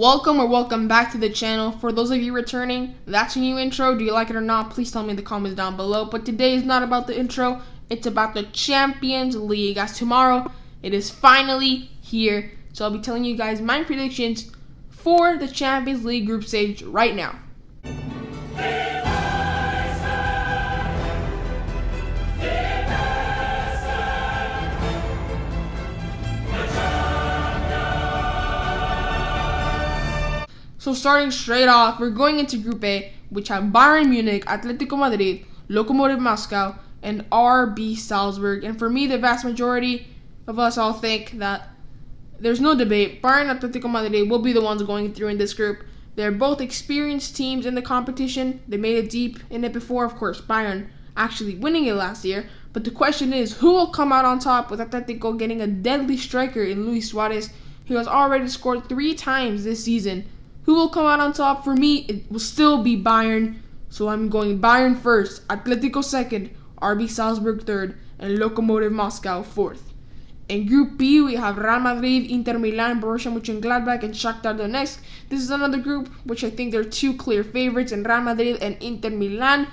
Welcome or welcome back to the channel. For those of you returning, that's a new intro. Do you like it or not? Please tell me in the comments down below. But today is not about the intro. It's about the Champions League. As tomorrow, it is finally here. So I'll be telling you guys my predictions for the Champions League group stage right now. So starting straight off, we're going into Group A, which have Bayern Munich, ATLÉTICO Madrid, Lokomotiv Moscow, and RB Salzburg. And for me, the vast majority of us all think that there's no debate. Bayern and ATLÉTICO Madrid will be the ones going through in this group. They're both experienced teams in the competition. They made it deep in it before. Of course, Bayern actually winning it last year. But the question is, who will come out on top with ATLÉTICO getting a deadly striker in Luis Suarez, who has already scored 3 times this season? Who will come out on top? For me, it will still be Bayern. So I'm going Bayern first, ATLÉTICO second, RB Salzburg third, and Lokomotiv Moscow fourth. In Group B, we have Real Madrid, Inter Milan, Borussia Mönchengladbach, and SHAKHTAR Donetsk. This is another group which I think there are 2 clear favorites in Real Madrid and Inter Milan.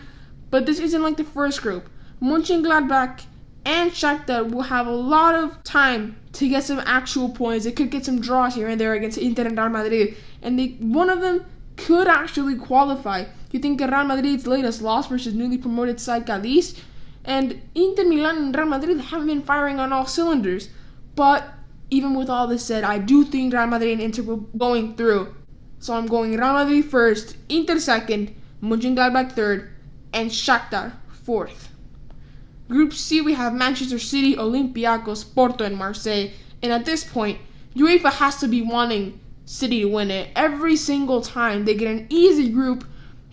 But this isn't like the first group. Mönchengladbach and SHAKHTAR will have a lot of time to get some actual points. They could get some draws here and there against Inter and Real Madrid. And one of them could actually qualify. You think Real Madrid's latest loss versus newly promoted side Cádiz, and Inter Milan and Real Madrid haven't been firing on all cylinders. But even with all this said, I do think Real Madrid and Inter will be going through. So I'm going Real Madrid first, Inter second, Mönchengladbach third, and SHAKHTAR fourth. Group C, we have Manchester City, Olympiacos, Porto, and Marseille. And at this point, Uefa has to be wanting City to win it every single time. They get an easy group,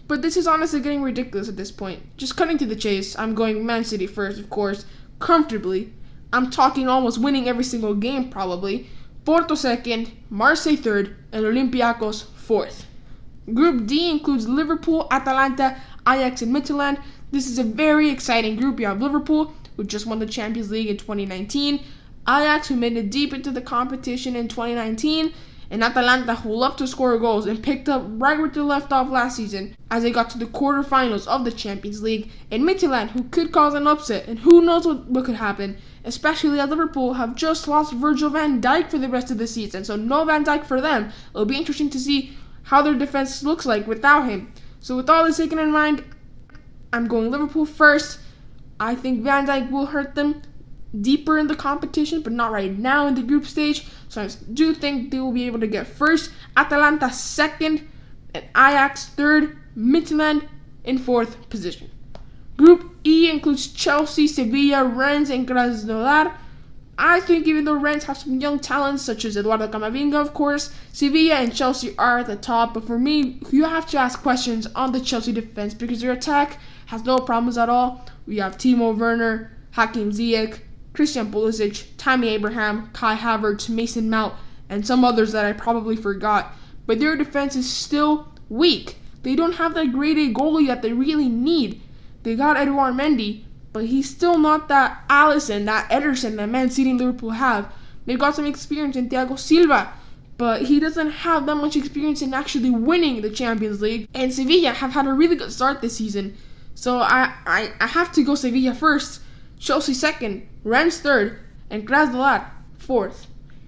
but this is honestly getting ridiculous at this point. Just cutting to the chase, I'm going Man City first, of course, comfortably. I'm talking almost winning every single game, probably. Porto second, Marseille third, and Olympiacos fourth. Group D includes Liverpool, Atalanta, Ajax, and Midtjylland. This is a very exciting group. You have Liverpool, who just won the Champions League in 2019, Ajax, who made it deep into the competition in 2019, and Atalanta, who love to score goals and picked up right where they left off last season as they got to the quarterfinals of the Champions League, and Midtjylland, who could cause an upset, and who knows what could happen, especially as Liverpool have just lost Virgil van Dijk for the rest of the season, so no Van Dijk for them. It'll be interesting to see how their defense looks like without him. So with all this taken in mind, I'm going Liverpool first. I think Van Dijk will hurt them deeper in the competition, but not right now in the group stage. So I do think they will be able to get first, Atalanta second, and Ajax third, Midtjylland in fourth position. Group E includes Chelsea, Sevilla, Rennes, and Krasnodar. I think even though Rennes have some young talents, such as Eduardo Camavinga, of course, Sevilla and Chelsea are at the top. But for me, you have to ask questions on the Chelsea defense because their attack has no problems at all. We have Timo Werner, Hakim Ziyech, Christian Pulisic, Tammy Abraham, Kai Havertz, Mason Mount, and some others that I probably forgot. But their defense is still weak. They don't have that grade A goalie that they really need. They got Edouard Mendy, but he's still not that Alisson, that Ederson that Man City and Liverpool have. They've got some experience in Thiago Silva, but he doesn't have that much experience in actually winning the Champions League. And Sevilla have had a really good start this season. So I have to go Sevilla first, Chelsea second, Rennes third, and Krasnodar fourth.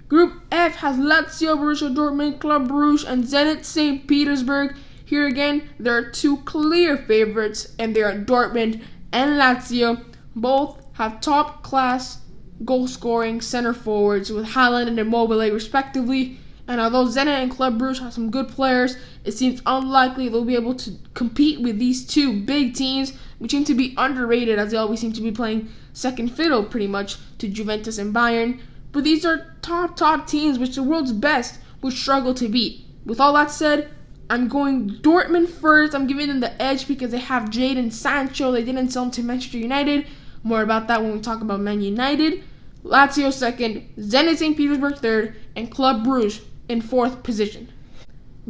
Group F has Lazio, Borussia Dortmund, Club Brugge, and Zenit St. Petersburg. Here again, there are 2 clear favorites, and they are Dortmund and Lazio. Both have top-class goal-scoring center forwards with Haaland and Immobile respectively. And although Zenit and Club Brugge have some good players, it seems unlikely they'll be able to compete with these 2 big teams, which seem to be underrated as they always seem to be playing second fiddle pretty much to Juventus and Bayern. But these are top teams which the world's best would struggle to beat. With all that said, I'm going Dortmund first. I'm giving them the edge because they have Jadon Sancho. They didn't sell him to Manchester United. More about that when we talk about Man United. Lazio second, Zenit St. Petersburg third, and Club Brugge in fourth position.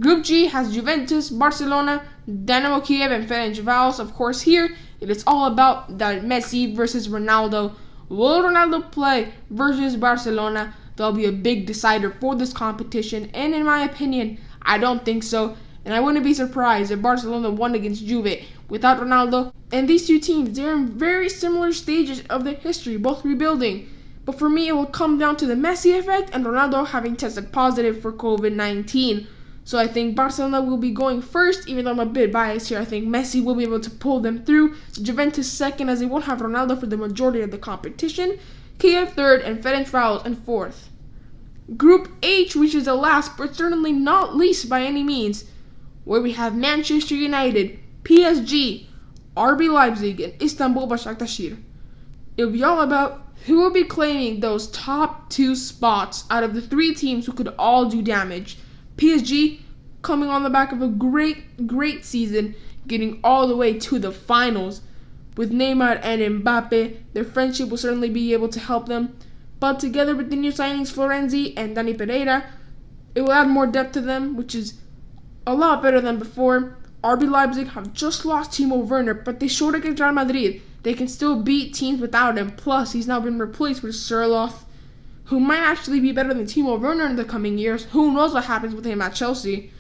Group G has Juventus, Barcelona, Dynamo Kiev, and Ferencváros. Of course, here it is all about that Messi versus Ronaldo. Will Ronaldo play versus Barcelona? That'll be a big decider for this competition, and in my opinion, I don't think so, and I wouldn't be surprised if Barcelona won against Juve without Ronaldo. And these two teams, they're in very similar stages of their history, both rebuilding. But for me, it will come down to the Messi effect and Ronaldo having tested positive for COVID-19. So I think Barcelona will be going first, even though I'm a bit biased here. I think Messi will be able to pull them through. Juventus second, as they won't have Ronaldo for the majority of the competition. Kiev third, and Ferencváros in fourth. Group H, which is the last, but certainly not least by any means, where we have Manchester United, PSG, RB Leipzig, and Istanbul Başakşehir. It'll be all about who will be claiming those top two spots out of the three teams who could all do damage. PSG coming on the back of a great season, getting all the way to the finals. With Neymar and Mbappe, their friendship will certainly be able to help them. But together with the new signings Florenzi and Dani Pereira, it will add more depth to them, which is a lot better than before. RB Leipzig have just lost Timo Werner, but they showed against Real Madrid they can still beat teams without him. Plus, he's now been replaced with Sørloth, who might actually be better than Timo Werner in the coming years. Who knows what happens with him at Chelsea.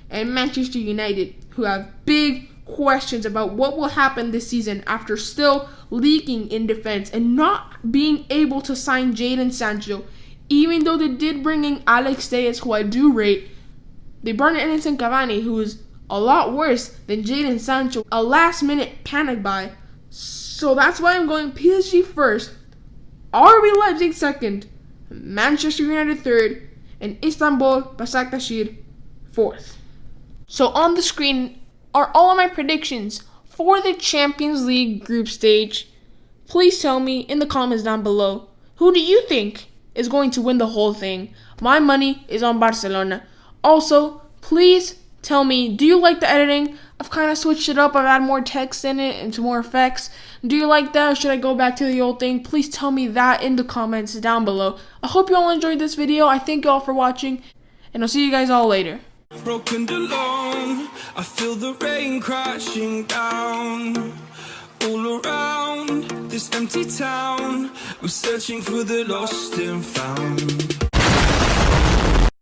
And Manchester United, who have big questions about what will happen this season after still leaking in defense and not being able to sign Jadon Sancho. Even though they did bring in Alex Telles, who I do rate, they brought in Edinson Cavani, who is a lot worse than Jadon Sancho. A last-minute panic buy. So that's why I'm going PSG first, RB Leipzig second, Manchester United third, and Istanbul Başakşehir fourth. So on the screen are all of my predictions for the Champions League group stage. Please tell me in the comments down below, who do you think is going to win the whole thing? My money is on Barcelona. Also, please tell me, do you like the editing? I've kind of switched it up. I've added more text in it and some more effects. Do you like that, or should I go back to the old thing? Please tell me that in the comments down below. I hope you all enjoyed this video. I thank you all for watching, and I'll see you guys all later. Broken alone, I feel the rain crashing down all around this empty town. I'm searching for the lost and found.